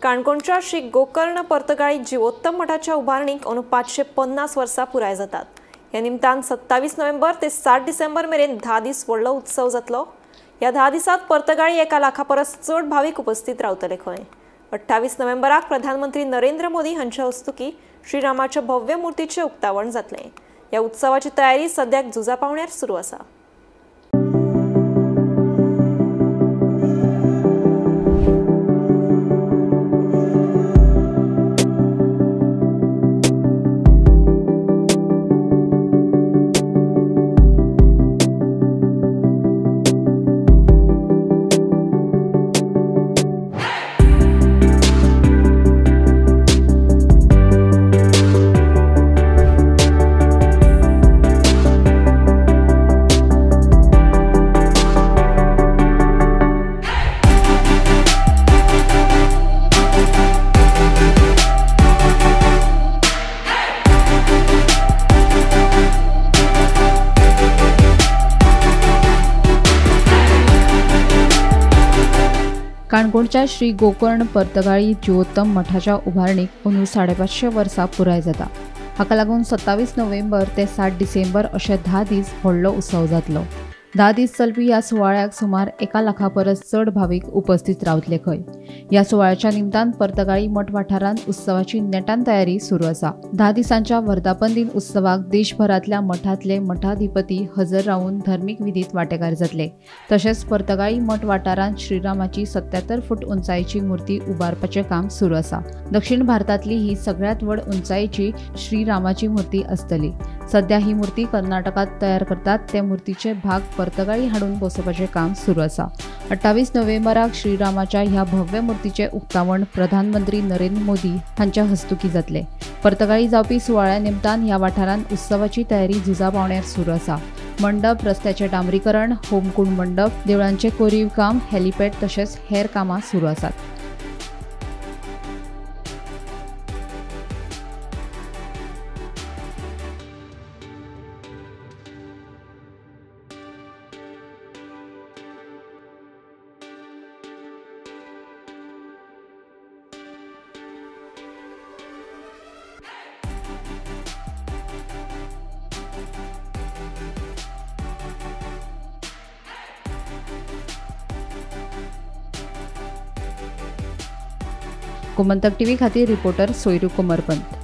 काणकोणच्या श्री गोकर्ण पर्तगाळी जिवोत्तम मठाच्या उभारणीक अंदू 550 वर्सां पुराय जातात। ह्या निमतान 27 नोव्हेंबर ते 7 डिसेंबर मेरेन 10 दीस व्हडलो उत्सव जातलो। ह्या 10 दिसांत पर्तगाळी 1 लाखा परस चड भाविक उपस्थित रावतले खंय। 28 नोव्हेंबराक प्रधानमंत्री नरेंद्र मोदी हांच्या हस्तुकी श्रीरामाच्या भव्य मुर्तीचे उक्तावण जातले। ह्या उत्सवाची तयारी सद्याक झुजा पावण्यार सुरू आसा। काणकोणच्या श्री गोकर्ण पर्तगाळी जिवोत्तम मठाच्या उभारणीक अंदू 550 वर्सां पुराय जाता। हाका लागून 27 नोव्हेंबर ते 7 डिसेंबर अशे 10 दीस व्हडलो उत्सव जातलो। 10 दीस चलपी ह्या सुवाळ्याक सुमार 1 लाखा परस चड भाविक उपस्थित रावतले खंय। ह्या सुवाळ्याच्या निमतान पर्तगाळी मठ वाठारांत उत्सवाची नेटान तयारी सुरू आसा। 10 दिसांच्या वर्धापन दिन उत्सवाक देशभरांतल्या मठांतले मठाधिपती हजर रावन धर्मीक विधीत वांटेकार जातले। तशेंच पर्तगाळी मठ वाठारांत श्रीरामाची 77 फूट उंचायेची मूर्ती उबारपाचें काम सुरू आसा। दक्षिण भारतांतली ही सगळ्यात व्हड उंचायेची श्रीरामाची मूर्ती आसतली। सध्या ही मूर्ती कर्नाटकात तयार करतात, ते मूर्तीचे भाग पर्तगाळी हाडून बसोवपाचें काम सुरू आसा। 28 नोव्हेंबराक श्रीरामाच्या ह्या भव्य मूर्तीचे उक्तावण प्रधानमंत्री नरेंद्र मोदी हांच्या हस्तुकी जातले। पर्तगाळी जावपी सुवाळ्या निमतान ह्या वाठारांत उत्सवाची तयारी झुजा पावण्यार सुरू आसा। मंडप, रस्त्याचे डांबरीकरण, होमकुंड मंडप, देवळांचे कोरीव काम, हेलिपॅड तशेंच हेर कामां सुरू आसात। गोमंतक टीव्ही खातीर रिपोर्टर सोयरू कोमरपंत।